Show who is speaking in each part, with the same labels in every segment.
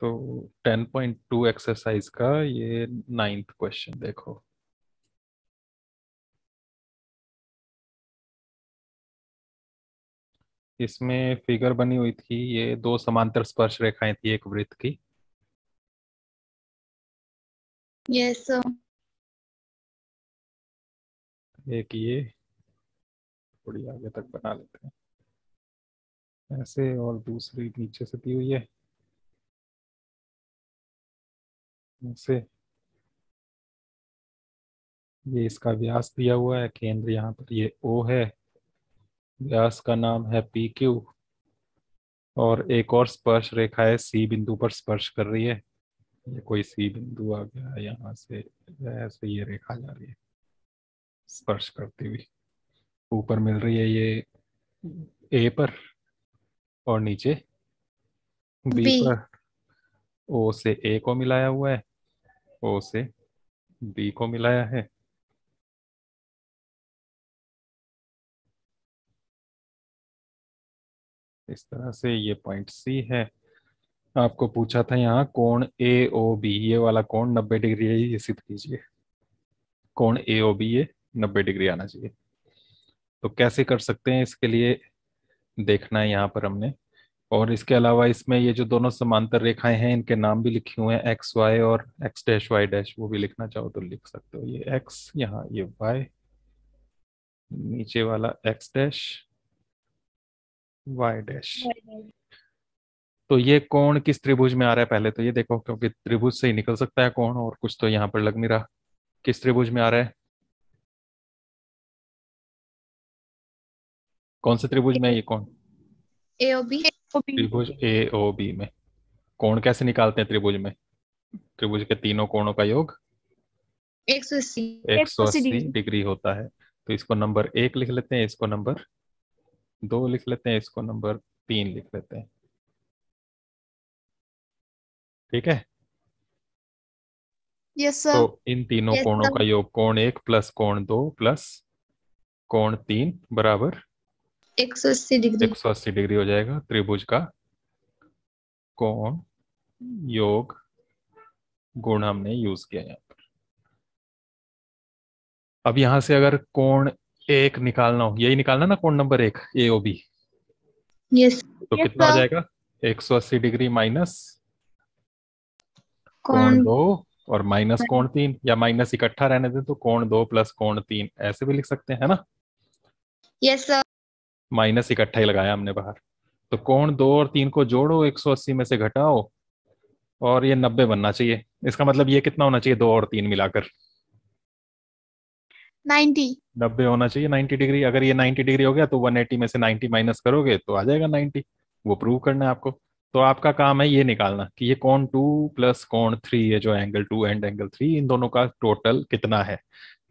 Speaker 1: तो 10.2 एक्सरसाइज का ये 9th क्वेश्चन देखो। इसमें फिगर बनी हुई थी, ये दो समांतर स्पर्श रेखाएं थी एक वृत्त की।
Speaker 2: Yes sir.
Speaker 1: एक ये थोड़ी आगे तक बना लेते हैं ऐसे, और दूसरी नीचे से दी हुई है ऐसे। ये इसका व्यास दिया हुआ है, केंद्र यहाँ पर ये O है, व्यास का नाम है PQ, और एक और स्पर्श रेखा है C बिंदु पर स्पर्श कर रही है। ये कोई C बिंदु आ गया यहाँ से, ऐसे ये रेखा जा रही है स्पर्श करती हुई। ऊपर मिल रही है ये A पर और नीचे B
Speaker 2: बी।
Speaker 1: पर। O से A को मिलाया हुआ है, O से B को मिलाया है। इस तरह से ये पॉइंट C है। आपको पूछा था यहाँ कोण AOB, ये वाला कोण 90 डिग्री है, ये सिद्ध कीजिए। कोण AOB ये 90 डिग्री आना चाहिए। तो कैसे कर सकते हैं, इसके लिए देखना है यहाँ पर हमने। और इसके अलावा इसमें ये जो दोनों समांतर रेखाएं हैं, इनके नाम भी लिखे हुए हैं, एक्स वाई और एक्स डैश वाई डैश। वो भी लिखना चाहो तो लिख सकते हो। ये एक्स, यहाँ ये वाई, नीचे वाला एक्स डैश वाई डैश। तो ये कोण किस त्रिभुज में आ रहा है पहले तो ये देखो, क्योंकि त्रिभुज से ही निकल सकता है कोण, और कुछ तो यहाँ पर लग नहीं रहा। किस त्रिभुज में आ रहा है, कौन से त्रिभुज में है ये कोण?
Speaker 2: AOB।
Speaker 1: त्रिभुज AOB में। कोण कैसे निकालते हैं त्रिभुज में? त्रिभुज के तीनों कोणों का योग
Speaker 2: 180।
Speaker 1: 180 डिग्री होता है। तो इसको नंबर 1 लिख लेते हैं, इसको नंबर 2 लिख लेते हैं, इसको नंबर 3 लिख लेते हैं। ठीक है।
Speaker 2: Yes sir.
Speaker 1: तो इन तीनों
Speaker 2: यस
Speaker 1: कोणों
Speaker 2: सर।
Speaker 1: का योग कोण 1 प्लस कोण 2 प्लस कोण 3 बराबर
Speaker 2: 180 डिग्री।
Speaker 1: 180 डिग्री हो जाएगा। त्रिभुज का कोण योग गुण हमने यूज किया यहाँ पर। अब यहां से अगर कोण 1 निकालना हो, यही निकालना ना कोण नंबर 1 AOB,
Speaker 2: यस।
Speaker 1: तो कितना हो जाएगा? 180 डिग्री माइनस कोण
Speaker 2: कौन?
Speaker 1: 2 और माइनस कोण 3, या माइनस इकट्ठा रहने दें तो कोण 2 प्लस कोण 3 ऐसे भी लिख सकते हैं, है ना।
Speaker 2: Yes sir.
Speaker 1: माइनस इकट्ठा ही लगाया हमने बाहर। तो कोण 2 और 3 को जोड़ो, 180 में से घटाओ, और ये 90 बनना चाहिए। इसका मतलब ये कितना होना चाहिए, 2 और 3 मिलाकर
Speaker 2: 90।
Speaker 1: 90 होना चाहिए, 90 डिग्री। अगर ये 90 डिग्री हो गया तो 180 में से 90 माइनस करोगे तो आ जाएगा 90। वो प्रूव करना है आपको। तो आपका काम है ये निकालना कि ये कोण 2 प्लस कोण 3, ये जो एंगल 2 एंड एंगल 3, इन दोनों का टोटल कितना है,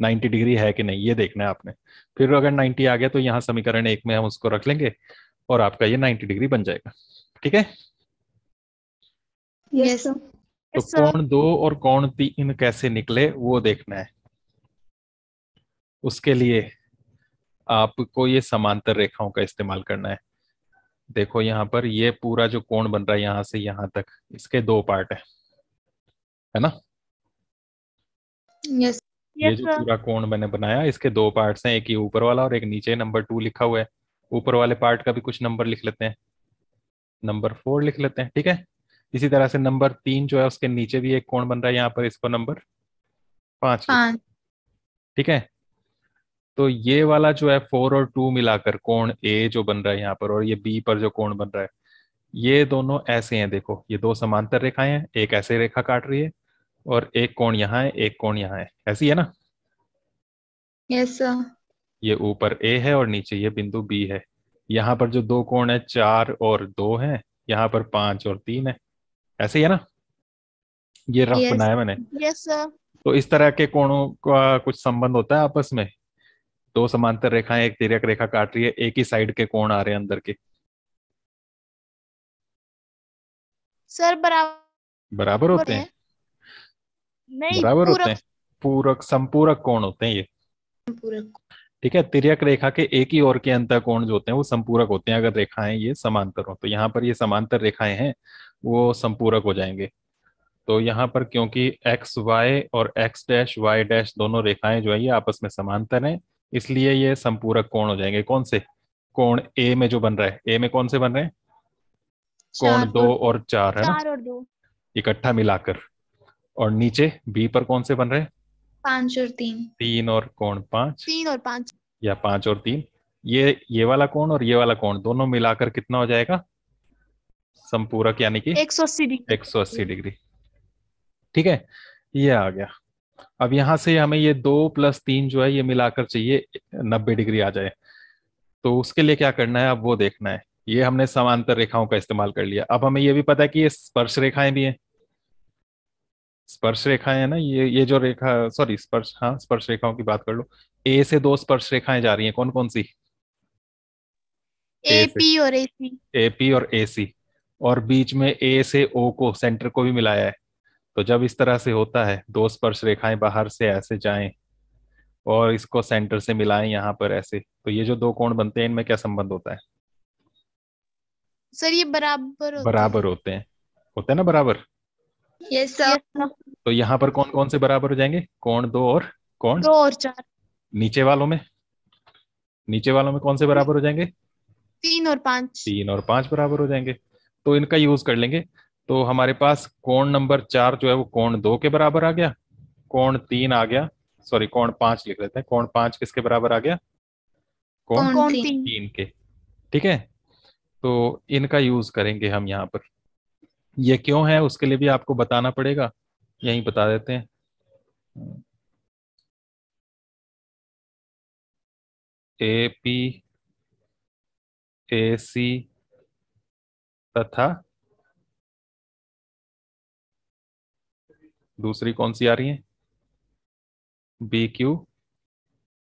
Speaker 1: 90 डिग्री है कि नहीं, ये देखना है आपने। फिर अगर 90 आ गया तो यहाँ समीकरण 1 में हम उसको रख लेंगे और आपका ये 90 डिग्री बन जाएगा। ठीक है।
Speaker 2: Yes sir.
Speaker 1: तो कोण 2 और कोण 3 कैसे निकले वो देखना है। उसके लिए आपको ये समांतर रेखाओं का इस्तेमाल करना है। देखो यहाँ पर ये पूरा जो कोण बन रहा है यहाँ से यहाँ तक, इसके दो पार्ट है ना।
Speaker 2: यस।
Speaker 1: ये जो पूरा कोण मैंने बनाया, इसके दो पार्ट्स हैं, एक ये ऊपर वाला और एक नीचे नंबर 2 लिखा हुआ है। ऊपर वाले पार्ट का भी कुछ नंबर लिख लेते हैं, नंबर 4 लिख लेते हैं। ठीक है। इसी तरह से नंबर 3 जो है उसके नीचे भी एक कोण बन रहा है यहाँ पर, इसको नंबर 5 लिख।
Speaker 2: 5।
Speaker 1: ठीक है। तो ये वाला जो है 4 और 2 मिलाकर कोण A जो बन रहा है यहाँ पर, और ये B पर जो कोण बन रहा है, ये दोनों ऐसे हैं। देखो ये दो समांतर रेखाएं हैं, एक ऐसे रेखा काट रही है और एक कोण यहाँ है, एक कोण यहाँ है, ऐसी है ना।
Speaker 2: Yes sir.
Speaker 1: ये ऊपर A है और नीचे ये बिंदु B है। यहाँ पर जो दो कोण है 4 और 2 है, यहाँ पर 5 और 3 है, ऐसे ही है ना। ये रफ
Speaker 2: यस।
Speaker 1: बनाया मैंने।
Speaker 2: Yes sir.
Speaker 1: तो इस तरह के कोणों का कुछ संबंध होता है आपस में। दो समांतर रेखाएं एक तिर्यक रेखा काट रही है, एक ही साइड के कोण आ रहे हैं अंदर के,
Speaker 2: सर बराबर
Speaker 1: बराबर होते हैं।
Speaker 2: है। नहीं
Speaker 1: बराबर होते
Speaker 2: पूरक।
Speaker 1: हैं, पूरक संपूरक कोण होते हैं ये।
Speaker 2: पूरक।
Speaker 1: ठीक है, तिर्यक रेखा के एक ही ओर के अंतःकोण जो होते हैं वो संपूरक होते हैं, अगर रेखाएं ये समांतर हो। तो यहाँ पर ये समांतर रेखाएं हैं, वो संपूरक हो जाएंगे। तो यहाँ पर क्योंकि एक्स वाई और एक्स डैश वाई डैश दोनों रेखाएं जो है ये आपस में समांतर हैं, इसलिए ये संपूरक कोण हो जाएंगे। कौन से? कोण ए में जो बन रहा है, ए में कौन से बन रहे हैं? कोण 2 और 4 है ना,
Speaker 2: 4 और 2।
Speaker 1: इकट्ठा मिलाकर। और नीचे बी पर कौन से बन रहे हैं?
Speaker 2: 5 और 3।
Speaker 1: 3 और कोण 5,
Speaker 2: 3 और 5।
Speaker 1: या 5 और 3। ये वाला कोण और ये वाला कोण दोनों मिलाकर कितना हो जाएगा? संपूरक, यानी कि
Speaker 2: 180 डिग्री।
Speaker 1: 180 डिग्री। ठीक है, ये आ गया। अब यहां से हमें ये 2 + 3 जो है ये मिलाकर चाहिए 90 डिग्री आ जाए। तो उसके लिए क्या करना है, अब वो देखना है। ये हमने समांतर रेखाओं का इस्तेमाल कर लिया। अब हमें ये भी पता है कि ये स्पर्श रेखाएं भी हैं। स्पर्श रेखाएं है ना, ये जो रेखा, सॉरी स्पर्श, हाँ स्पर्श रेखाओं की बात कर लो। ए से 2 स्पर्श रेखाएं जा रही हैं, कौन कौन सी? ए से
Speaker 2: AP और AC।
Speaker 1: एपी और एसी। और बीच में ए से ओ को, सेंटर को भी मिलाया है। तो जब इस तरह से होता है, 2 स्पर्श रेखाएं बाहर से ऐसे जाएं और इसको सेंटर से मिलाएं यहाँ पर ऐसे, तो ये जो दो कोण बनते हैं इनमें क्या संबंध होता है?
Speaker 2: सर ये बराबर होते
Speaker 1: बराबर
Speaker 2: हैं।
Speaker 1: होते हैं ना, बराबर।
Speaker 2: Yes sir.
Speaker 1: तो यहाँ पर कौन कौन से बराबर हो जाएंगे? कोण 2 और कोण
Speaker 2: 2 और 4।
Speaker 1: नीचे वालों में, नीचे वालों में कौन से बराबर हो जाएंगे?
Speaker 2: 3 और 5।
Speaker 1: 3 और 5 बराबर हो जाएंगे। तो इनका यूज कर लेंगे। तो हमारे पास कोण नंबर 4 जो है वो कोण 2 के बराबर आ गया। कोण 3 आ गया, सॉरी कोण 5 लिख लेते हैं। कोण 5 किसके बराबर आ गया? कोण
Speaker 2: कोण 3।
Speaker 1: 3 के। ठीक है, तो इनका यूज करेंगे हम यहाँ पर। ये क्यों है उसके लिए भी आपको बताना पड़ेगा, यहीं बता देते हैं। ए पी ए सी तथा दूसरी कौन सी आ रही है? बी क्यू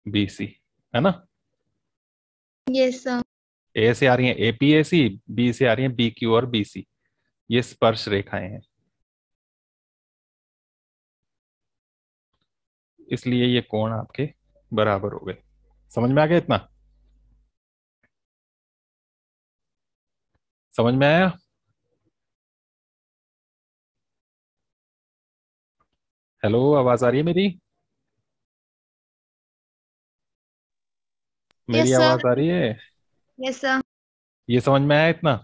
Speaker 1: बी सी, है ना।
Speaker 2: Yes sir.
Speaker 1: ए से आ रही है A P A C, B से आ रही है बी क्यू और बी सी। ये स्पर्श रेखाएं हैं, इसलिए ये कोण आपके बराबर हो गए। समझ में आ गया इतना? समझ में आया? हेलो, आवाज आ रही है मेरी? मेरी
Speaker 2: यस
Speaker 1: आवाज
Speaker 2: सर।
Speaker 1: आ रही है?
Speaker 2: Yes sir.
Speaker 1: ये समझ में आया इतना?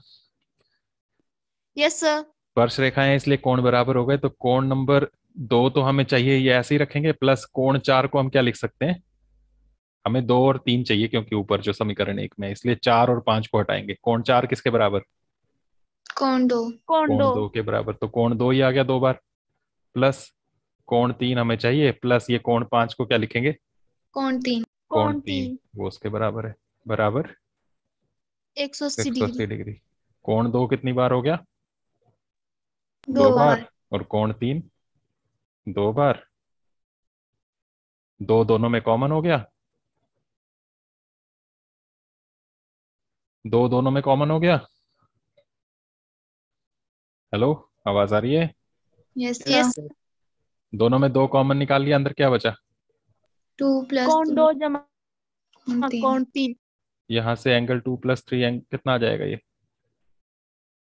Speaker 2: Yes sir.
Speaker 1: स्पर्श रेखाएं हैं, इसलिए कोण बराबर हो गए। तो कोण नंबर 2 तो हमें चाहिए, ये ऐसे ही रखेंगे। प्लस कोण 4 को हम क्या लिख सकते हैं? हमें 2 और 3 चाहिए, क्योंकि ऊपर जो समीकरण 1 में है, इसलिए 4 और 5 को हटाएंगे। कोण 4 किसके बराबर?
Speaker 2: कोण 2।
Speaker 1: कोण 2 के बराबर। तो कोण 2 ही आ गया 2 बार। प्लस कोण 3 हमें चाहिए, प्लस ये कोण 5 को क्या लिखेंगे?
Speaker 2: कोण 3।
Speaker 1: कोण 3 वो उसके बराबर है, बराबर
Speaker 2: 180
Speaker 1: 180
Speaker 2: डिग्री।
Speaker 1: डिग्री। कोण 2 कितनी बार हो गया? 2
Speaker 2: 2
Speaker 1: बार।
Speaker 2: बार।
Speaker 1: और कोण 3 2 बार। दो दोनों में कॉमन हो गया, दो दोनों में कॉमन हो गया। हेलो, आवाज आ रही है?
Speaker 2: Yes sir.
Speaker 1: दोनों में 2 कॉमन निकाल लिया, अंदर क्या बचा?
Speaker 2: 2 +
Speaker 3: कोण 2 जमा
Speaker 2: कोण 3।
Speaker 3: कोण 3।
Speaker 1: यहाँ से एंगल 2 + 3 कितना आ जाएगा? ये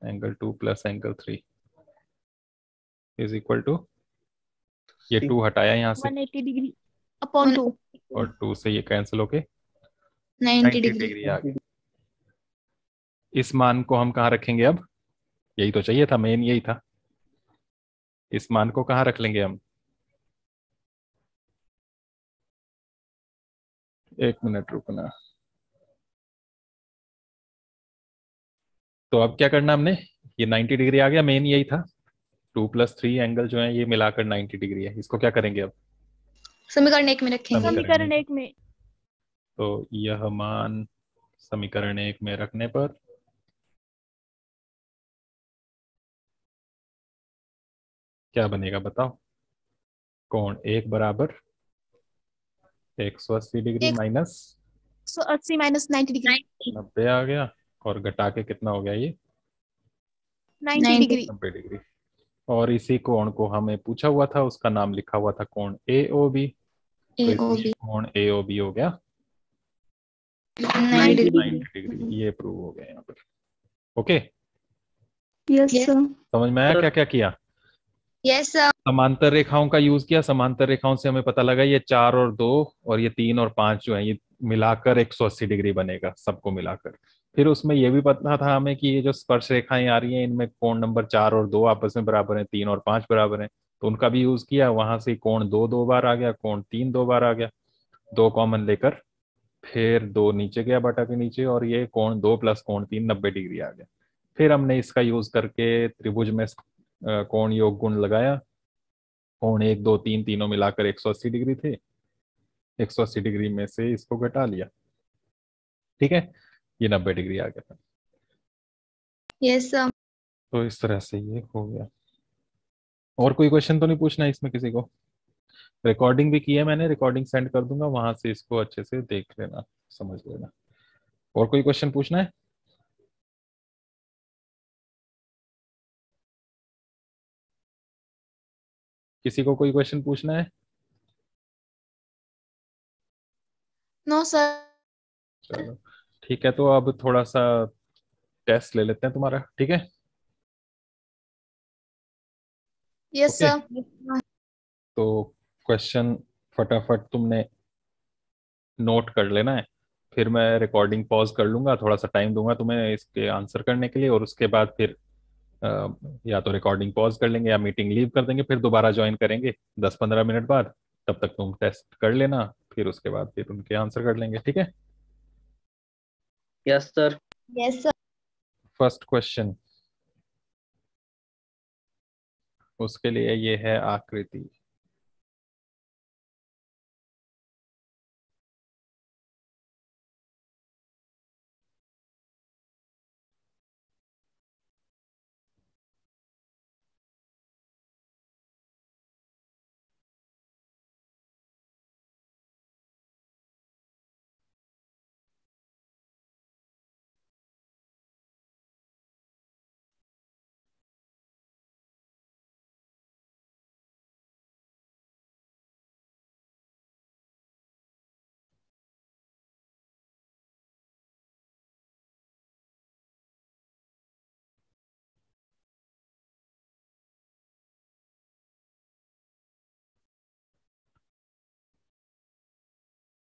Speaker 1: angle 2 + angle 3 is equal to, ये 2 हटाया यहाँ से
Speaker 3: 180 डिग्री अपॉन 2।
Speaker 1: और 2 से ये कैंसिल होके
Speaker 2: 90
Speaker 1: 90
Speaker 2: डिग्री।
Speaker 1: डिग्री आ गई। इस मान को हम कहाँ रखेंगे अब? यही तो चाहिए था, मेन यही था। इस मान को कहाँ रख लेंगे हम? एक मिनट रुकना। तो अब क्या करना हमने? ये 90 डिग्री आ गया, मेन यही था। 2 + 3 एंगल जो है ये मिलाकर 90 डिग्री है। इसको क्या करेंगे अब?
Speaker 2: समीकरण 1 में रखेंगे।
Speaker 3: समीकरण 1 में।
Speaker 1: तो यह मान समीकरण 1 में रखने पर क्या बनेगा बताओ? कोण 1 बराबर 180 डिग्री माइनस
Speaker 3: 180 - 90 डिग्री।
Speaker 1: 90 आ गया। और घटा के कितना हो गया ये?
Speaker 3: 90 डिग्री।
Speaker 1: 90 डिग्री। और इसी कोण को हमें पूछा हुआ था, उसका नाम लिखा हुआ था कोण AOB। तो
Speaker 2: AOB।
Speaker 1: इसलिए कोण AOB हो गया
Speaker 2: 90
Speaker 1: 90
Speaker 2: डिग्री।
Speaker 1: डिग्री, ये प्रूव हो गया यहाँ पर। Okay,
Speaker 4: yes
Speaker 2: Yes.
Speaker 4: सर।
Speaker 1: समझ में आया क्या क्या किया?
Speaker 2: Yes sir.
Speaker 1: समांतर रेखाओं का यूज किया। समांतर रेखाओं से हमें पता लगा ये 4 और 2 और ये 3 और 5 जो है ये मिलाकर 180 डिग्री बनेगा, सबको मिलाकर। फिर उसमें ये भी पता था हमें कि ये जो स्पर्श रेखाएं आ रही हैं इनमें कोण नंबर 4 और 2 आपस में बराबर हैं, 3 और 5 बराबर हैं, तो उनका भी यूज किया। वहां से कोण 2 दो बार आ गया, कोण 3 दो बार आ गया, 2 कॉमन लेकर फिर 2 नीचे गया बटा के नीचे, और ये कोण 2 प्लस कोण 3 90 डिग्री आ गया। फिर हमने इसका यूज करके त्रिभुज में कोण योग गुण लगाया। कोण 1 2 3 तीनों मिलाकर 180 डिग्री थे, 180 डिग्री में से इसको घटा लिया, ठीक है, ये 90 डिग्री आ गया था।
Speaker 2: Yes sir.
Speaker 1: तो इस तरह से ये हो गया। और कोई क्वेश्चन तो नहीं पूछना है इसमें किसी को? रिकॉर्डिंग भी की है मैंने, रिकॉर्डिंग सेंड कर दूंगा, वहां से इसको अच्छे से देख लेना, समझ लेना। और कोई क्वेश्चन पूछना है? किसी को कोई क्वेश्चन पूछना है?
Speaker 3: No sir.
Speaker 1: चलो ठीक है, तो अब थोड़ा सा टेस्ट ले लेते हैं तुम्हारा, ठीक है?
Speaker 3: Yes
Speaker 1: okay,
Speaker 3: sir.
Speaker 1: तो क्वेश्चन फटाफट तुमने नोट कर लेना है, फिर मैं रिकॉर्डिंग पॉज कर लूंगा, थोड़ा सा टाइम दूंगा तुम्हें इसके आंसर करने के लिए, और उसके बाद फिर या तो रिकॉर्डिंग पॉज कर लेंगे या मीटिंग लीव कर देंगे, फिर दोबारा ज्वाइन करेंगे 10-15 मिनट बाद। तब तक तुम टेस्ट कर लेना, फिर उसके बाद फिर उनके आंसर कर लेंगे, ठीक है?
Speaker 4: Yes sir.
Speaker 2: Yes sir.
Speaker 1: First question, उसके लिए ये है आकृति।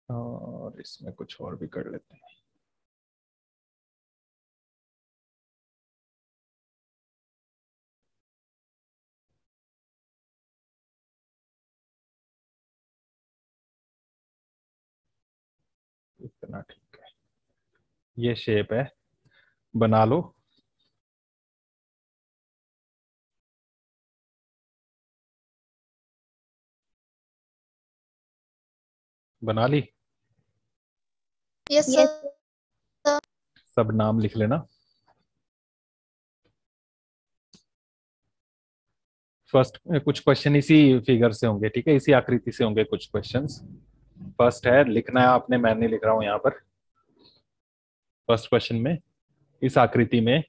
Speaker 1: और इसमें कुछ और भी कर लेते हैं। इतना ठीक है, ये शेप है, बना लो। बना ली?
Speaker 3: Yes
Speaker 2: Yes.
Speaker 3: सर।
Speaker 1: सब नाम लिख लेना। फर्स्ट कुछ क्वेश्चन इसी फिगर से होंगे, ठीक है, इसी आकृति से होंगे कुछ क्वेश्चंस। फर्स्ट है, लिखना है आपने, मैं नहीं लिख रहा हूं यहाँ पर। फर्स्ट क्वेश्चन में इस आकृति में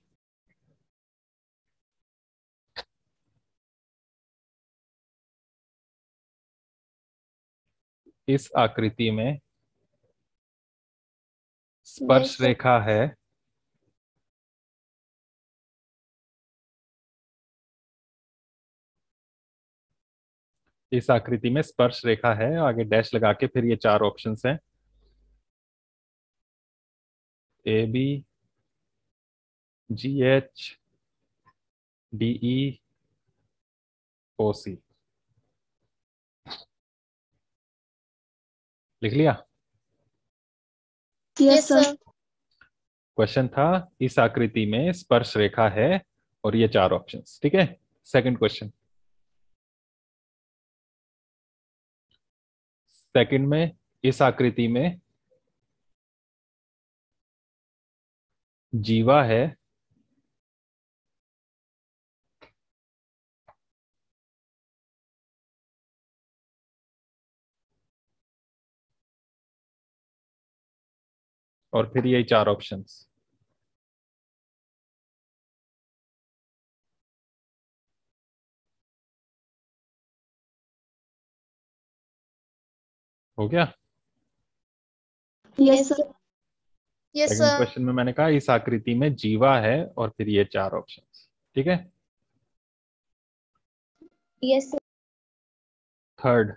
Speaker 1: इस आकृति में स्पर्श
Speaker 2: Yes sir.
Speaker 1: रेखा है, इस आकृति में स्पर्श रेखा है, आगे डैश लगा के फिर ये 4 ऑप्शंस हैं, A B, G H, D E, O C. लिख लिया?
Speaker 3: Yes sir.
Speaker 1: क्वेश्चन था इस आकृति में स्पर्श रेखा है और ये 4 ऑप्शंस, ठीक है। सेकंड क्वेश्चन, सेकंड में इस आकृति में जीवा है, और फिर यही 4 ऑप्शंस। हो गया?
Speaker 2: Yes sir.
Speaker 3: Yes,
Speaker 1: second
Speaker 3: sir.
Speaker 1: Question में मैंने कहा इस आकृति में जीवा है और फिर ये 4 ऑप्शन। ठीक है।
Speaker 2: Yes, sir.
Speaker 1: थर्ड,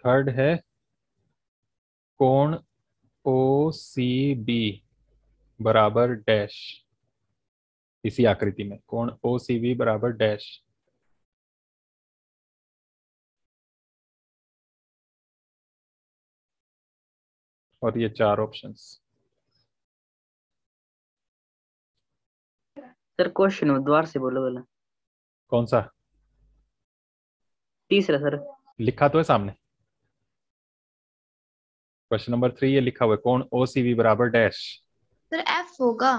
Speaker 1: थर्ड है कोण ओ सी बी बराबर डैश। इसी आकृति में कोण ओ सी बी बराबर डैश। और ये 4 ऑप्शंस।
Speaker 4: सर क्वेश्चन दोबारा से बोलो वाला।
Speaker 1: कौन सा?
Speaker 4: तीसरा सर।
Speaker 1: लिखा तो है सामने। क्वेश्चन नंबर 3 ये लिखा हुआ है कोण ओ सी बी बराबर डैश।
Speaker 3: सर F होगा।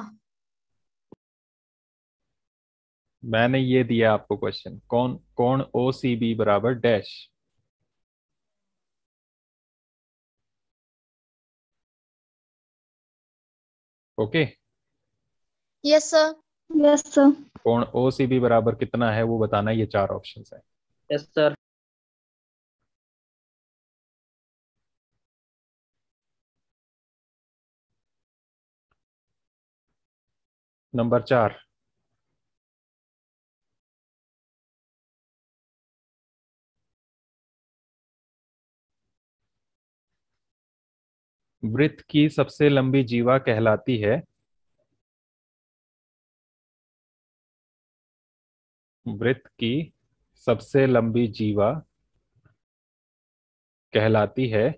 Speaker 1: मैंने ये दिया आपको क्वेश्चन, कोण ओ सी बी बराबर dash. Okay.
Speaker 3: Yes, sir.
Speaker 2: Yes, sir.
Speaker 1: कोण ओ सी बी बराबर कितना है वो बताना है, ये 4 ऑप्शंस है।
Speaker 4: Yes sir.
Speaker 1: नंबर 4, वृत्त की सबसे लंबी जीवा कहलाती है। वृत्त की सबसे लंबी जीवा कहलाती है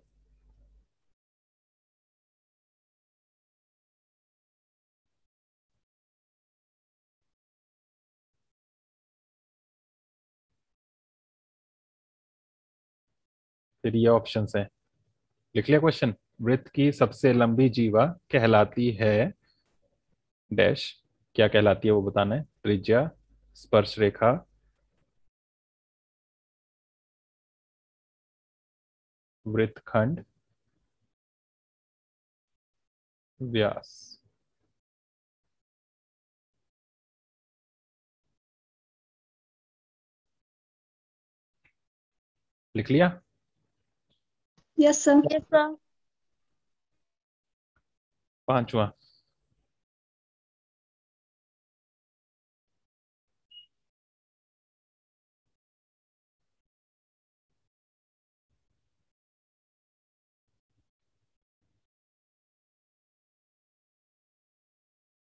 Speaker 1: फिर ये ऑप्शंस हैं। लिख लिया क्वेश्चन? वृत्त की सबसे लंबी जीवा कहलाती है डैश। क्या कहलाती है वो बताना है। त्रिज्या, स्पर्श रेखा, वृत्तखंड, व्यास। लिख लिया?
Speaker 2: Yes, sir.
Speaker 3: Yes, sir.
Speaker 1: पांचवा,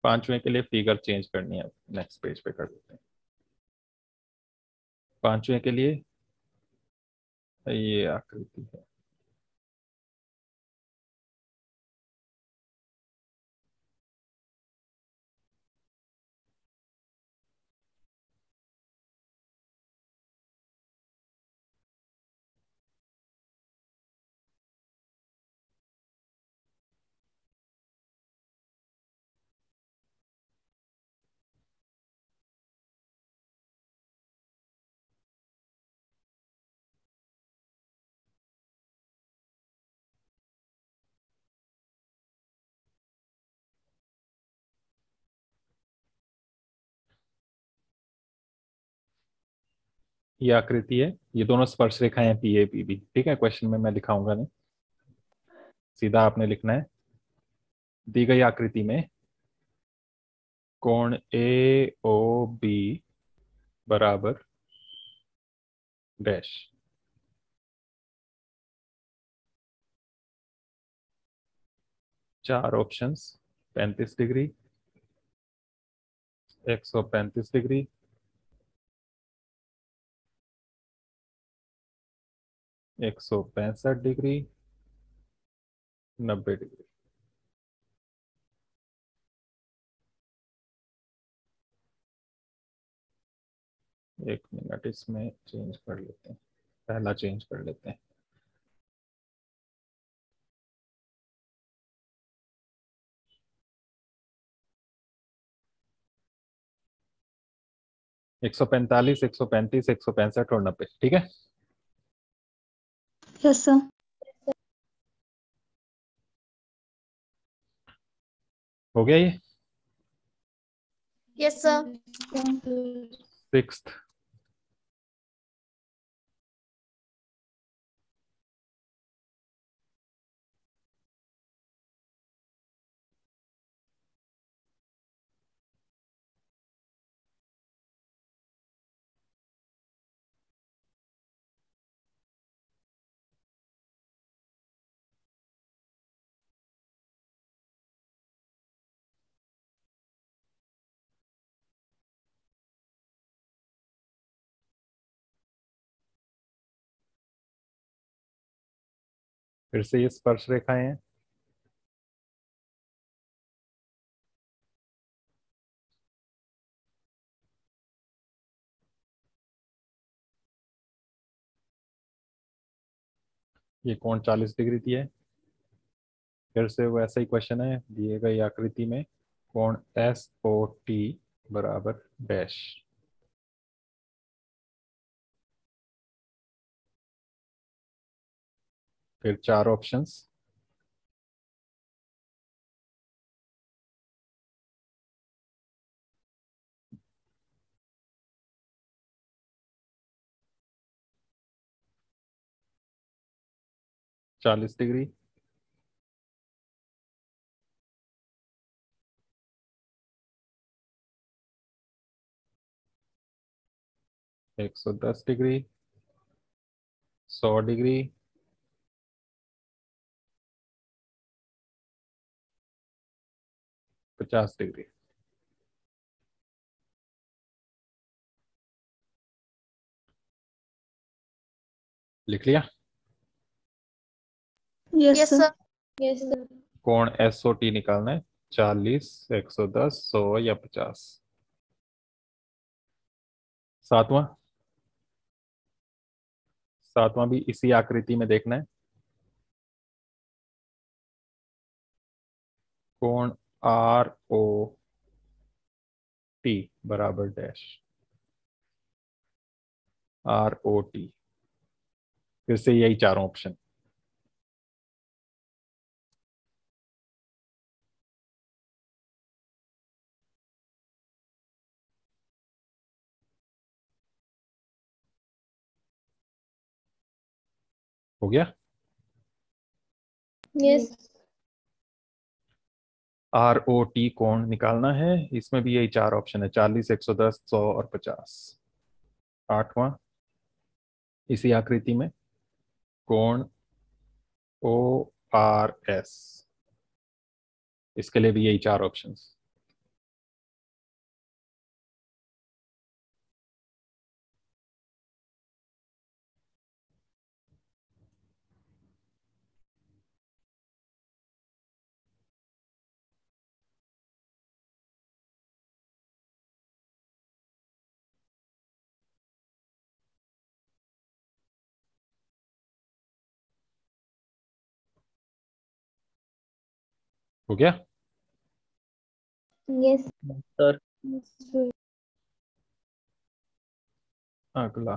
Speaker 1: पांचवें के लिए फिगर चेंज करनी है, नेक्स्ट पेज पे कर देते हैं। पांचवें के लिए ये आकृति है। ये आकृति है, ये दोनों स्पर्श रेखाएं हैं पी ए पी बी। ठीक है, क्वेश्चन में मैं दिखाऊंगा नहीं, सीधा आपने लिखना है। दी गई आकृति में कोण ए ओ बी बराबर डैश। चार options, 35 degree, 135 degree, 165 degree, 90 degree. एक मिनट, इसमें चेंज कर लेते हैं, पहला चेंज कर लेते हैं। एक 145, 135, 165 और 90। ठीक है।
Speaker 2: Yes, sir.
Speaker 1: हो गया ये?
Speaker 3: Yes, sir.
Speaker 1: सिक्स्थ, फिर से ये स्पर्श रेखाएं हैं। ये कोण 40 डिग्री दिया है। फिर से वैसा ही क्वेश्चन है, दिए गई आकृति में कोण एस ओ टी बराबर डैश। फिर 4 ऑप्शंस, चालीस डिग्री, 110 डिग्री, 100 डिग्री, 50 डिग्री। लिख लिया।
Speaker 2: Yes,
Speaker 3: Yes,
Speaker 2: sir.
Speaker 3: sir.
Speaker 2: Yes, sir.
Speaker 1: कोण एस ओ टी निकालना है, 40, 110, 100 या 50। सातवां, सातवां भी इसी आकृति में देखना है। कोण आर ओ टी बराबर डैश, आर ओ टी। फिर से यही चारों ऑप्शन। हो गया।
Speaker 2: Yes.
Speaker 1: आर ओ टी कोण निकालना है, इसमें भी यही चार ऑप्शन है, 40, 110, 100 और 50। आठवां, इसी आकृति में कोण ओ आर एस, इसके लिए भी यही चार ऑप्शंस। हो गया।
Speaker 2: Yes,
Speaker 4: sir
Speaker 2: sir.
Speaker 1: अगला,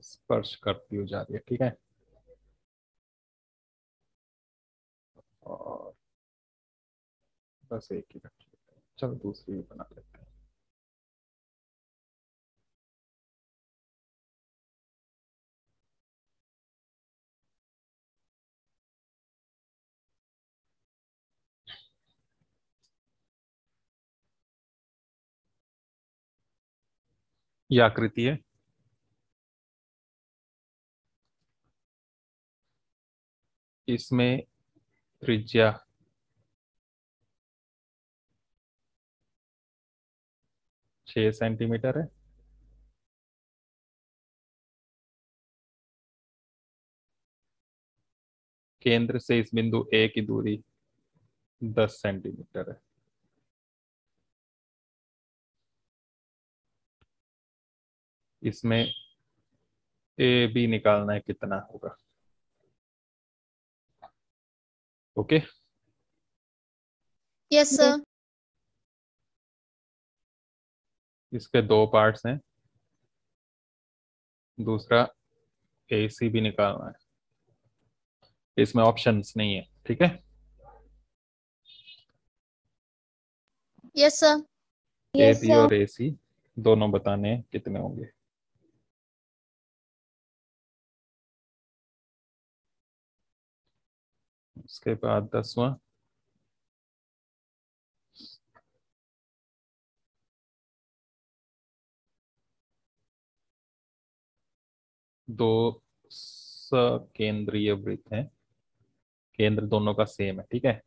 Speaker 1: स्पर्श करती हुई जा रही है, ठीक है। और बस एक ही रख लेते हैं, चलो दूसरी भी बना लेते हैं। ये आकृति है, इसमें त्रिज्या 6 सेंटीमीटर है। केंद्र से इस बिंदु ए की दूरी 10 सेंटीमीटर है। इसमें ए बी निकालना है, कितना होगा। Okay,
Speaker 3: Yes, sir.
Speaker 1: इसके दो पार्ट्स हैं, दूसरा AC भी निकालना है, इसमें ऑप्शंस नहीं है, ठीक है।
Speaker 3: Yes, sir.
Speaker 2: Yes,
Speaker 1: AB
Speaker 2: sir.
Speaker 1: और AC दोनों बताने हैं कितने होंगे। उसके बाद 10वां, दो सकेंद्रीय वृत्त हैं, केंद्र दोनों का सेम है, ठीक है।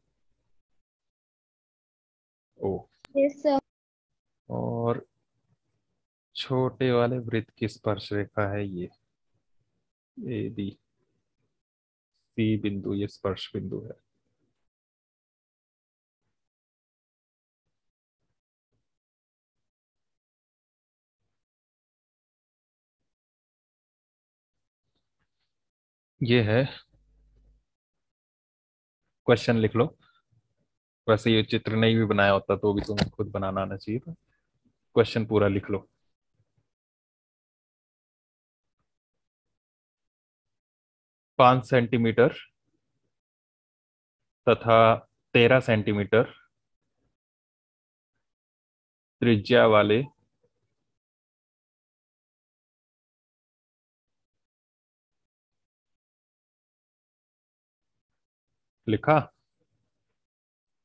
Speaker 1: ओ,
Speaker 2: Yes, sir.
Speaker 1: और छोटे वाले वृत्त की स्पर्श रेखा है ये AB, C बिंदु ये स्पर्श बिंदु है। ये है क्वेश्चन, लिख लो। वैसे ये चित्र नहीं भी बनाया होता तो भी तुम्हें खुद बनाना आना चाहिए था। क्वेश्चन पूरा लिख लो। 5 सेंटीमीटर तथा 13 सेंटीमीटर त्रिज्या वाले लिखा,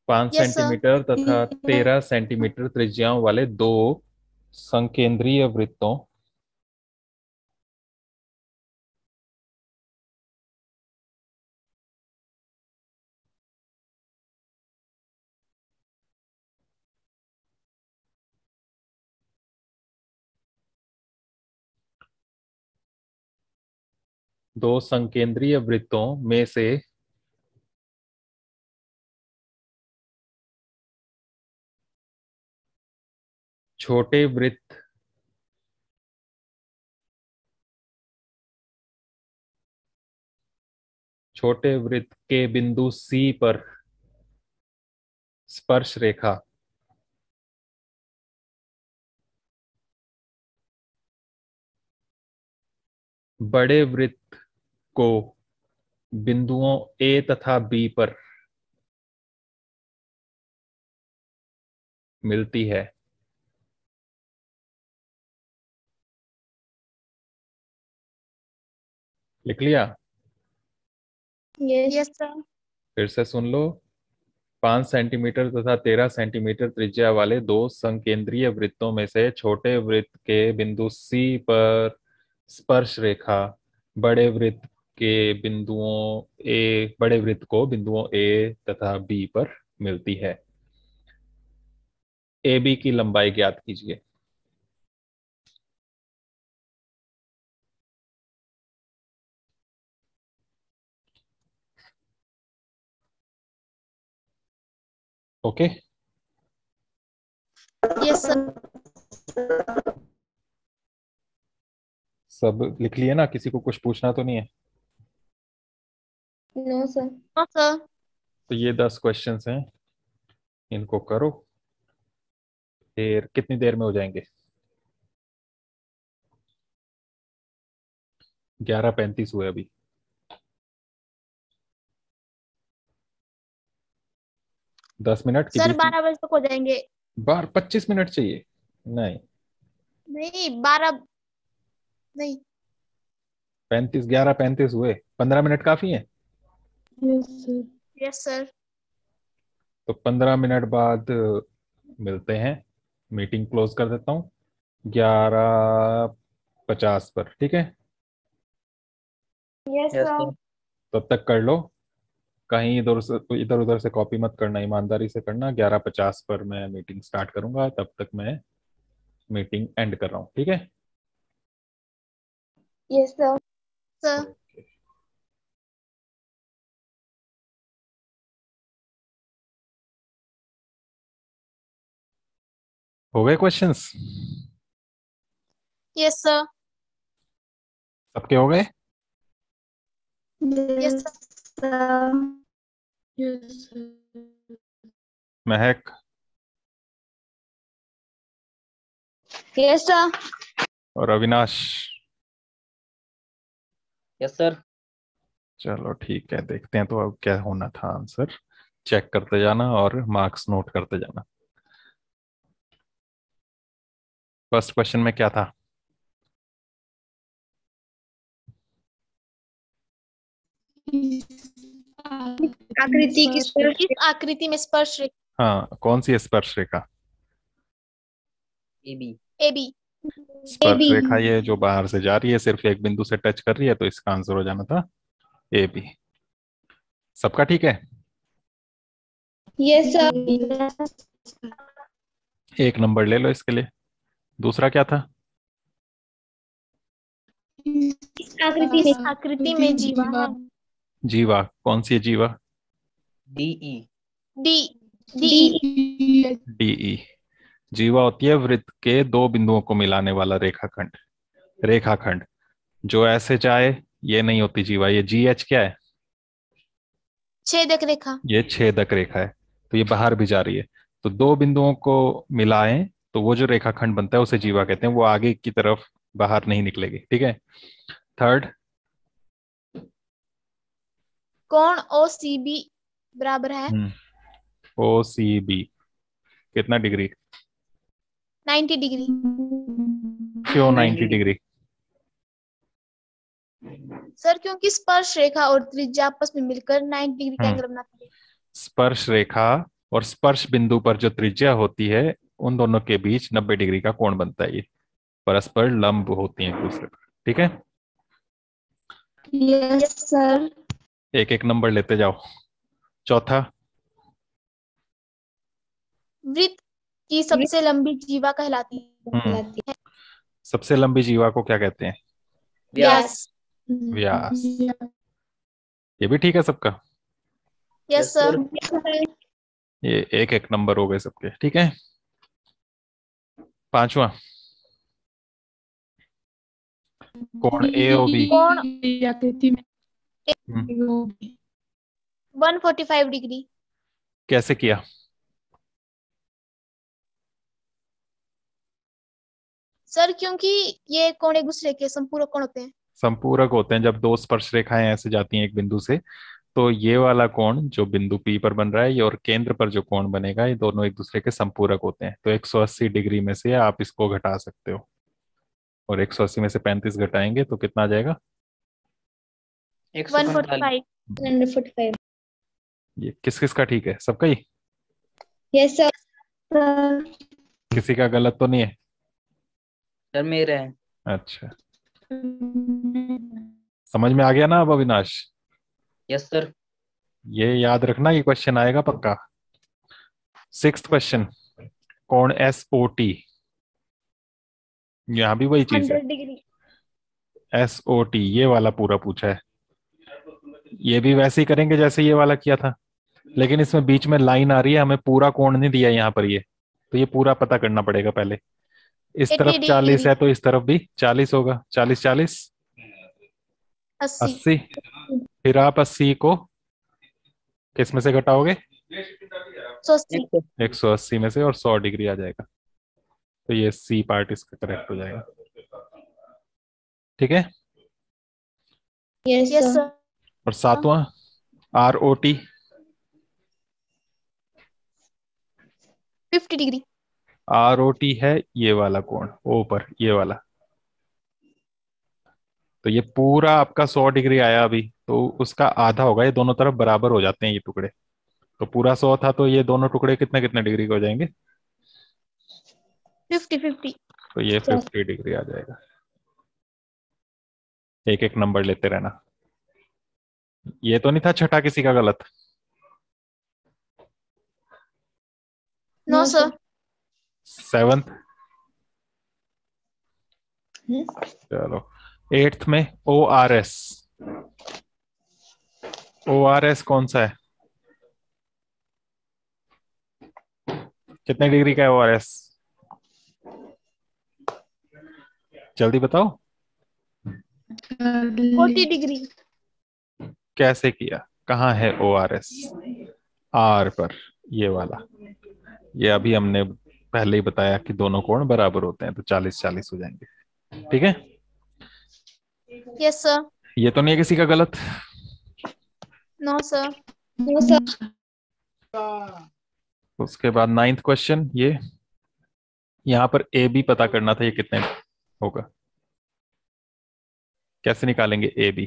Speaker 1: 5
Speaker 3: Yes, sir.
Speaker 1: सेंटीमीटर तथा 13 सेंटीमीटर त्रिज्याओं वाले दो संकेंद्रीय वृत्तों दो संकेंद्रीय वृत्तों में से छोटे वृत्त छोटे वृत्त के बिंदु C पर स्पर्श रेखा बड़े वृत्त को बिंदुओं A तथा B पर मिलती है। लिख लिया?
Speaker 2: Yes.
Speaker 3: Yes, sir.
Speaker 1: फिर से सुन लो। 5 सेंटीमीटर तथा 13 सेंटीमीटर त्रिज्या वाले दो संकेंद्रीय वृत्तों में से छोटे वृत्त के बिंदु C पर स्पर्श रेखा बड़े वृत्त के बिंदुओं बड़े वृत्त को बिंदुओं A तथा B पर मिलती है। AB की लंबाई ज्ञात कीजिए। Okay,
Speaker 3: Yes, sir.
Speaker 1: सब लिख लिए ना? किसी को कुछ पूछना तो नहीं है?
Speaker 2: No, sir.
Speaker 3: No, sir.
Speaker 1: तो ये 10 क्वेश्चंस हैं, इनको करो, फिर कितनी देर में हो जाएंगे? 11:35 हुए अभी। 10 मिनट के
Speaker 3: सर
Speaker 1: बीच
Speaker 3: 12 बजे तक हो जाएंगे।
Speaker 1: 25 मिनट चाहिए? नहीं,
Speaker 3: नहीं 12 नहीं।
Speaker 1: 11:35 हुए, 15 मिनट काफी है।
Speaker 2: Yes, sir.
Speaker 3: Yes sir.
Speaker 1: तो 15 मिनट बाद मिलते हैं। मीटिंग क्लोज कर देता हूँ 11:50 पर, ठीक है?
Speaker 2: Yes,
Speaker 4: yes
Speaker 2: sir.
Speaker 4: सर।
Speaker 1: तब तक कर लो, कहीं इधर उधर से कॉपी मत करना, ईमानदारी से करना। 11:50 पर मैं मीटिंग स्टार्ट करूंगा, तब तक मैं मीटिंग एंड कर रहा हूँ, ठीक है?
Speaker 2: Yes, sir.
Speaker 3: Sir
Speaker 1: okay. हो गए क्वेश्चंस?
Speaker 3: Yes sir.
Speaker 1: सबके हो गए?
Speaker 3: Yes
Speaker 2: Yes, sir. Yes, sir.
Speaker 1: महक
Speaker 3: यस सर।
Speaker 1: और अविनाश।
Speaker 4: Yes sir.
Speaker 1: चलो ठीक है, देखते हैं तो अब क्या होना था आंसर। चेक करते जाना और मार्क्स नोट करते जाना। फर्स्ट क्वेश्चन में क्या था?
Speaker 3: आकृति की स्पर्श, किस आकृति में स्पर्श रेखा?
Speaker 1: हाँ, कौन सी स्पर्श रेखा?
Speaker 4: A B.
Speaker 3: A B.
Speaker 1: स्पर्श रेखा ये जो बाहर से जा रही है, सिर्फ एक बिंदु से टच कर रही है, तो इसका आंसर हो जाना था ए बी। सबका ठीक है?
Speaker 2: Yes sir.
Speaker 1: एक नंबर ले लो इसके लिए। दूसरा क्या था?
Speaker 3: आकृति में जीवा है।
Speaker 1: जीवा कौन सी है? जीवा
Speaker 4: D E.
Speaker 3: D D
Speaker 1: D E. जीवा होती है वृत्त के दो बिंदुओं को मिलाने वाला रेखाखंड। रेखाखंड जो ऐसे जाए, ये नहीं होती जीवा। ये जी एच क्या है?
Speaker 3: छेदक रेखा।
Speaker 1: ये छेदक रेखा है, तो ये बाहर भी जा रही है। तो दो बिंदुओं को मिलाएं तो वो जो रेखाखंड बनता है उसे जीवा कहते हैं। वो आगे की तरफ बाहर नहीं निकलेगी। ठीक है। थर्ड,
Speaker 3: कोण ओ सी बी बराबर है
Speaker 1: ओ सी बी कितना डिग्री?
Speaker 3: 90 डिग्री।
Speaker 1: क्यों 90 डिग्री?
Speaker 3: सर क्योंकि स्पर्श रेखा और त्रिज्या आपस में मिलकर 90 डिग्री का एंगल बनाती है।
Speaker 1: स्पर्श रेखा और स्पर्श बिंदु पर जो त्रिज्या होती है, उन दोनों के बीच 90 डिग्री का कोण बनता है। ये परस्पर लंब होती हैं एक दूसरे पर। ठीक है।
Speaker 2: Yes sir.
Speaker 1: एक एक नंबर लेते जाओ। चौथा,
Speaker 3: वृत्त की सबसे लंबी जीवा कहलाती है।
Speaker 1: सबसे लंबी जीवा को क्या कहते हैं?
Speaker 3: व्यास।
Speaker 1: व्यास। ये भी ठीक है सबका?
Speaker 3: Yes sir.
Speaker 1: ये एक एक नंबर हो गए सबके। ठीक है। पांचवा, कोण ए ओ बी।
Speaker 3: कोण
Speaker 2: आकृति में
Speaker 3: 145 डिग्री।
Speaker 1: कैसे किया?
Speaker 3: सर क्योंकि ये कोण एक दूसरे के संपूरक कोण होते हैं।
Speaker 1: संपूरक होते हैं। जब दो स्पर्श रेखाएं ऐसे जाती हैं एक बिंदु से, तो ये वाला कोण जो बिंदु पी पर बन रहा है, ये और केंद्र पर जो कोण बनेगा, ये दोनों एक दूसरे के संपूरक होते हैं। तो 180 डिग्री में से आप इसको घटा सकते हो, और 180 में से 35 घटाएंगे तो कितना आ जाएगा?
Speaker 3: 145।
Speaker 2: 145।
Speaker 1: ये किस किस का ठीक है? सबका ही?
Speaker 2: Yes sir.
Speaker 1: किसी का गलत तो नहीं है?
Speaker 4: सर मेरा है।
Speaker 1: अच्छा, समझ में आ गया ना अब अविनाश?
Speaker 4: Yes sir.
Speaker 1: ये याद रखना, ये क्वेश्चन आएगा पक्का। सिक्स्थ क्वेश्चन, कोण एस ओ टी। यहां भी वही चीज है,
Speaker 3: 100 डिग्री।
Speaker 1: S O T. ये वाला पूरा पूछा है। ये भी वैसे ही करेंगे जैसे ये वाला किया था, लेकिन इसमें बीच में लाइन आ रही है, हमें पूरा कोण नहीं दिया यहाँ पर। ये तो ये पूरा पता करना पड़ेगा पहले। इस
Speaker 3: 80
Speaker 1: तरफ 40 है तो इस तरफ भी 40 होगा। 40 40
Speaker 3: 80।
Speaker 1: 80। फिर आप 80 को किस में से घटाओगे?
Speaker 3: 180।
Speaker 1: 180 में से, और 100 डिग्री आ जाएगा। तो ये सी पार्ट इसका करेक्ट हो जाएगा। ठीक है।
Speaker 2: Yes
Speaker 3: yes
Speaker 2: sir.
Speaker 3: सर।
Speaker 1: और सातवां, R O T.
Speaker 3: 50 degree.
Speaker 1: R O T है ये वाला कोण, ओ पर ये वाला। तो ये पूरा आपका 100 डिग्री आया अभी, तो उसका आधा होगा। ये दोनों तरफ बराबर हो जाते हैं ये टुकड़े। तो पूरा 100 था, तो ये दोनों टुकड़े कितने कितने डिग्री के हो जाएंगे?
Speaker 3: 50-50।
Speaker 1: तो ये 50 डिग्री आ जाएगा। एक एक नंबर लेते रहना। ये तो नहीं था छठा किसी का गलत?
Speaker 3: No sir.
Speaker 1: सेवंथ। चलो, एट्थ में O R S. O R S कौन सा है? कितने डिग्री का है ओ आर एस? जल्दी बताओ।
Speaker 3: 40 डिग्री।
Speaker 1: कैसे किया? कहाँ है ओ आर एस? आर पर, ये वाला। ये अभी हमने पहले ही बताया कि दोनों कोण बराबर होते हैं, तो 40-40 हो जाएंगे। ठीक है,
Speaker 3: यस सर।
Speaker 1: ये तो नहीं है किसी का गलत?
Speaker 3: No sir.
Speaker 2: No sir.
Speaker 1: उसके बाद 9th क्वेश्चन, ये यहाँ पर ए बी पता करना था, ये कितने होगा? कैसे निकालेंगे ए बी?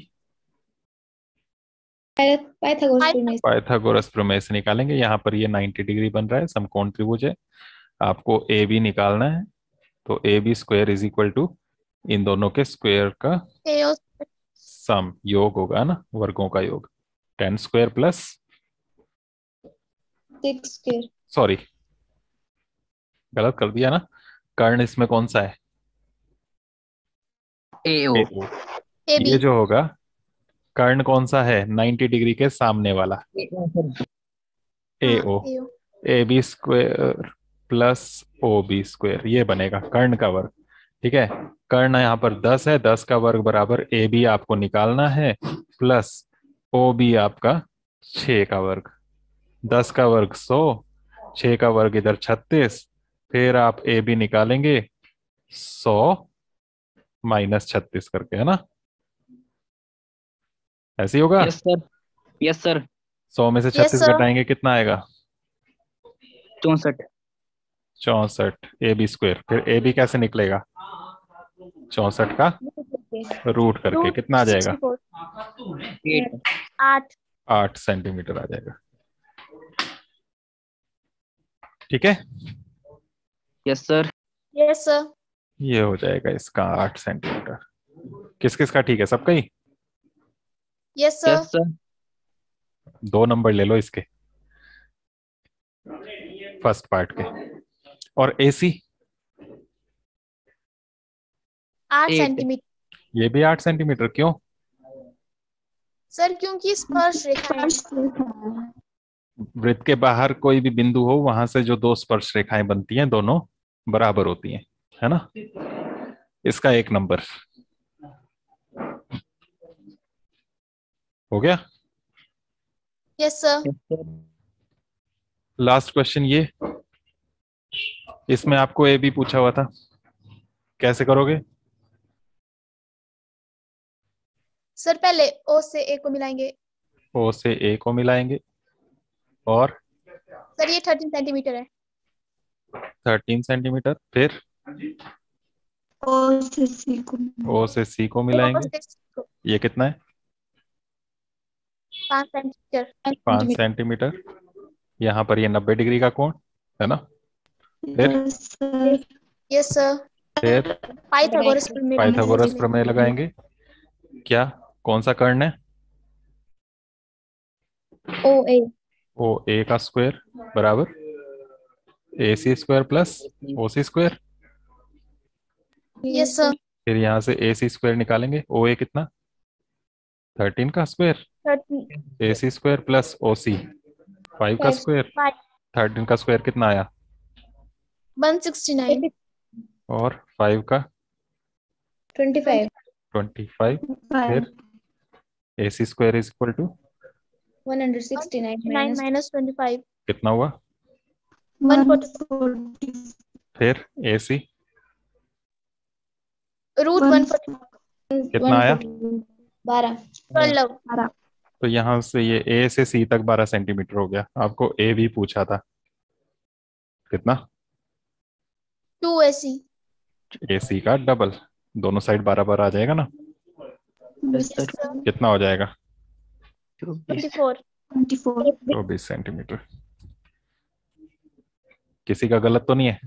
Speaker 2: पाइथागोरस प्रमेय।
Speaker 1: पाइथागोरस प्रमेय से निकालेंगे। यहाँ पर ये 90 डिग्री बन रहा है, समकोण त्रिभुज है, आपको ए बी निकालना है। तो A B square is equal to इन दोनों के स्क्वायर का सम, योग होगा ना, वर्गों का योग। 10 स्क्वायर प्लस
Speaker 2: 6 स्क्वायर।
Speaker 1: सॉरी, गलत कर दिया ना। कर्ण इसमें कौन सा है?
Speaker 4: AO।
Speaker 1: AO।
Speaker 3: A B.
Speaker 1: ये जो होगा, कर्ण कौन सा है 90 डिग्री के सामने वाला? AO। A B square plus O B square, ये बनेगा कर्ण का वर्ग। ठीक है, कर्ण यहाँ पर 10 है, 10 का वर्ग बराबर ए बी आपको निकालना है, प्लस ओ बी आपका 6 का वर्ग। 10 का वर्ग 100, 6 का वर्ग इधर 36, फिर आप ए बी निकालेंगे 100 माइनस 36 करके, है ना? ऐसे ही होगा।
Speaker 4: Yes sir. Yes sir.
Speaker 1: 100 में से
Speaker 3: Yes,
Speaker 1: 36
Speaker 3: sir.
Speaker 1: घटाएंगे, कितना आएगा?
Speaker 4: 64।
Speaker 1: 64 ए बी स्क्वायर। फिर ए बी कैसे निकलेगा? 64 का रूट करके कितना आ जाएगा?
Speaker 4: 8।
Speaker 3: 8।
Speaker 1: 8 सेंटीमीटर आ जाएगा। ठीक है,
Speaker 4: यस सर।
Speaker 3: Yes sir.
Speaker 1: ये हो जाएगा इसका 8 सेंटीमीटर। किस किस का ठीक है? सबका ही?
Speaker 3: Yes sir.
Speaker 4: Yes sir.
Speaker 1: 2 number ले लो इसके, फर्स्ट पार्ट के। और एसी
Speaker 3: 8
Speaker 4: 8।
Speaker 3: सेंटीमीटर
Speaker 1: ये भी 8 सेंटीमीटर। क्यों?
Speaker 3: सर, क्योंकि स्पर्श रेखाएं।
Speaker 1: वृत्त के बाहर कोई भी बिंदु हो, वहां से जो 2 स्पर्श रेखाएं बनती हैं, दोनों बराबर होती हैं, है ना? इसका 1 नंबर हो गया।
Speaker 3: Yes sir.
Speaker 4: Yes sir.
Speaker 1: Last question ये, इसमें आपको ए बी पूछा हुआ था, कैसे करोगे?
Speaker 3: सर, पहले ओ से ए को मिलाएंगे।
Speaker 1: ओ से ए को मिलाएंगे, और
Speaker 3: सर ये 13 सेंटीमीटर है।
Speaker 1: 13 सेंटीमीटर। फिर
Speaker 2: ओ से सी को।
Speaker 1: ओ से सी को मिलाएंगे, ये कितना है?
Speaker 3: 5 सेंटीमीटर।
Speaker 1: 5 सेंटीमीटर। यहाँ पर ये 90 डिग्री का कोण है ना? फिर
Speaker 3: यस सर।
Speaker 1: फिर
Speaker 3: पाइथागोरस प्रमेय।
Speaker 1: पाइथागोरस प्रमेय लगाएंगे। क्या, कौन सा कर्ण है?
Speaker 2: ओ ए।
Speaker 1: ओ ए का स्क्वायर बराबर ए सी स्क्वायर प्लस ओ सी स्क्वायर।
Speaker 3: Yes sir.
Speaker 1: फिर यहाँ से ए सी स्क्वायर निकालेंगे, ओ ए कितना? 13 का स्क्वायर,
Speaker 3: 13।
Speaker 1: ए सी स्क्वायर प्लस ओ सी 5 का स्क्वायर। 13 का स्क्वायर कितना आया?
Speaker 3: 169।
Speaker 1: और 5 का
Speaker 2: 25।
Speaker 1: 25। फिर A C square is equal to
Speaker 2: 169
Speaker 3: minus 25।
Speaker 1: कितना हुआ?
Speaker 3: 140।
Speaker 1: फिर ए सी
Speaker 3: रूट 140।
Speaker 1: कितना आया?
Speaker 3: 12।
Speaker 1: तो यहाँ से ये ए से सी तक 12 सेंटीमीटर हो गया। आपको ए भी पूछा था, कितना?
Speaker 3: 2 AC।
Speaker 1: ए सी का डबल, दोनों साइड 12-12 आ जाएगा ना?
Speaker 4: Yes sir.
Speaker 1: कितना हो जाएगा?
Speaker 3: 24।
Speaker 1: 24 सेंटीमीटर। किसी का गलत तो नहीं है?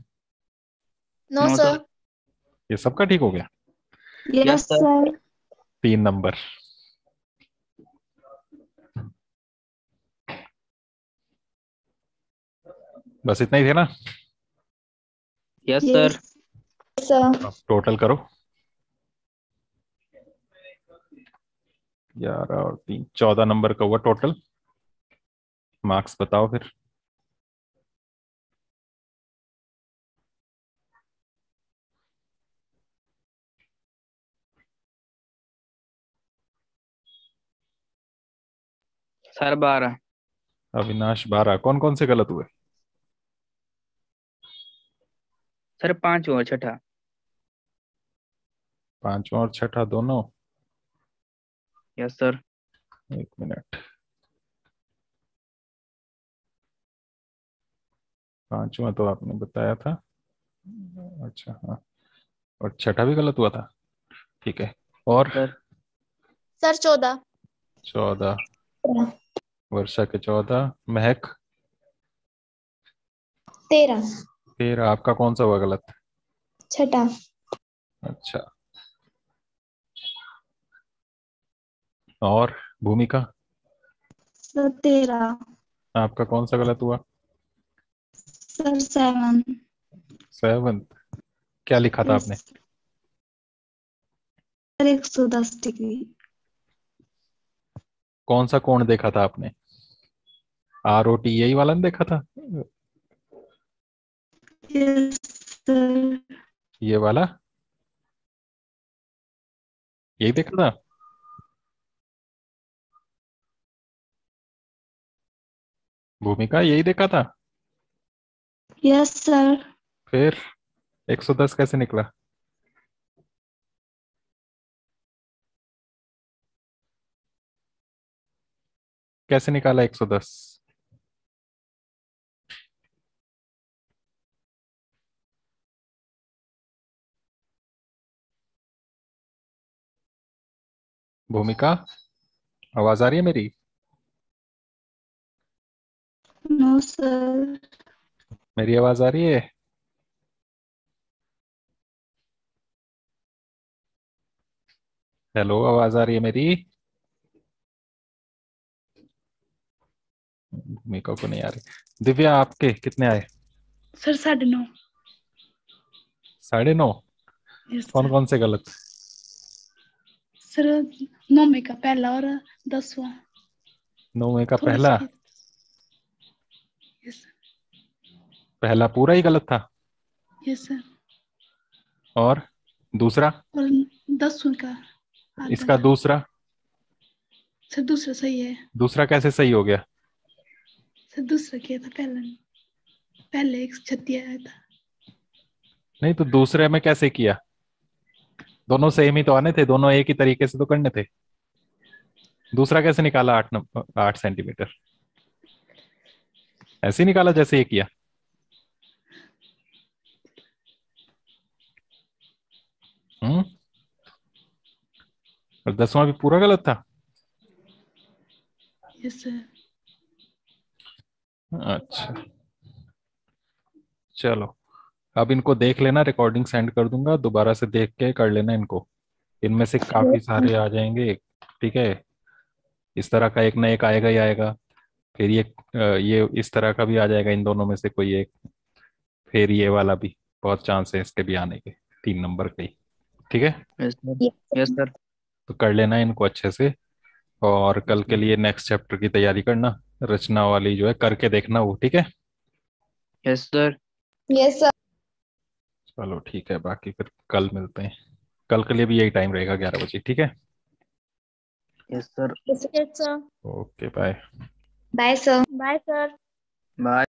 Speaker 3: No
Speaker 4: No,
Speaker 3: sir.
Speaker 4: sir.
Speaker 1: ये सबका ठीक हो गया।
Speaker 2: Yes sir.
Speaker 1: 3 नंबर। बस इतना ही थे ना?
Speaker 4: Yes sir.
Speaker 1: अब टोटल करो। 11 और 3 14 नंबर का हुआ टोटल। मार्क्स बताओ फिर।
Speaker 4: सर 12।
Speaker 1: अविनाश 12। कौन कौन से गलत हुए?
Speaker 4: सर 5 और छठा।
Speaker 1: पांचवा और छठा दोनों?
Speaker 4: Yes sir.
Speaker 1: एक मिनट। पांचवा तो आपने बताया था। अच्छा हाँ, और छठा भी गलत हुआ था। ठीक है। और
Speaker 4: सर
Speaker 3: सर 14।
Speaker 1: 14। वर्षा के 14। महक
Speaker 2: 13।
Speaker 1: 13। आपका कौन सा हुआ गलत?
Speaker 2: छठा।
Speaker 1: अच्छा। और भूमिका?
Speaker 2: सर 13।
Speaker 1: आपका कौन सा गलत हुआ?
Speaker 2: सर 7।
Speaker 1: 7। क्या लिखा था
Speaker 2: यस
Speaker 1: आपने?
Speaker 2: Sir 110 degree.
Speaker 1: कौन सा कोण देखा था आपने? ROT यही वाला नहीं देखा था?
Speaker 2: Yes sir.
Speaker 1: ये वाला, यही देखा था? भूमिका यही देखा था?
Speaker 2: Yes sir.
Speaker 1: फिर 110 कैसे निकला? कैसे निकाला 110? भूमिका, आवाज आ रही है मेरी?
Speaker 2: No sir.
Speaker 1: मेरी आवाज आ रही है? हेलो, आवाज आ रही है मेरी? भूमिका को नहीं आ रही। दिव्या, आपके कितने आए?
Speaker 5: सर 9.5।
Speaker 1: 9.5।
Speaker 5: यस
Speaker 1: कौन
Speaker 5: सर।
Speaker 1: कौन से गलत?
Speaker 5: सर 9 का पहला और 10वां
Speaker 1: 9 में का
Speaker 5: थोड़ा
Speaker 1: पहला?
Speaker 5: सा। यस
Speaker 1: पहला पूरा ही गलत था?
Speaker 5: Yes sir.
Speaker 1: और दूसरा?
Speaker 5: और 10वां का आधा
Speaker 1: इसका
Speaker 5: था।
Speaker 1: दूसरा?
Speaker 5: सर दूसरा सही है।
Speaker 1: दूसरा कैसे सही हो गया?
Speaker 5: सर दूसरा किया था पहला नहीं। पहले 136 आया था।
Speaker 1: नहीं तो दूसरे में कैसे किया? दोनों सेम ही तो आने थे, दोनों एक ही तरीके से तो करने थे। दूसरा कैसे निकाला 8 सेंटीमीटर? ऐसे ही निकाला जैसे ये किया? हम्म। और 10वां भी पूरा गलत था?
Speaker 5: Yes sir.
Speaker 1: अच्छा, चलो। अब इनको देख लेना, रिकॉर्डिंग सेंड कर दूंगा, दोबारा से देख के कर लेना इनको। इनमें से काफी सारे आ जाएंगे। ठीक है। इस तरह का एक ना एक आएगा ही आएगा। फिर ये इस तरह का भी आ जाएगा, इन दोनों में से कोई एक। फिर ये वाला भी बहुत चांस है इसके भी आने के, 3 नंबर के ही। ठीक है।
Speaker 4: Yes sir. Yes sir.
Speaker 1: तो कर लेना इनको अच्छे से। और कल के लिए नेक्स्ट चैप्टर की तैयारी करना। रचना वाली जो है करके देखना वो, ठीक है।
Speaker 4: Yes sir.
Speaker 2: Yes sir.
Speaker 1: चलो ठीक है, बाकी फिर कल मिलते हैं। कल के लिए भी यही टाइम रहेगा, 11 बजे, ठीक है।
Speaker 4: Yes sir.
Speaker 3: Yes sir.
Speaker 1: Okay bye.
Speaker 2: Bye sir.
Speaker 3: Bye sir.
Speaker 4: Bye.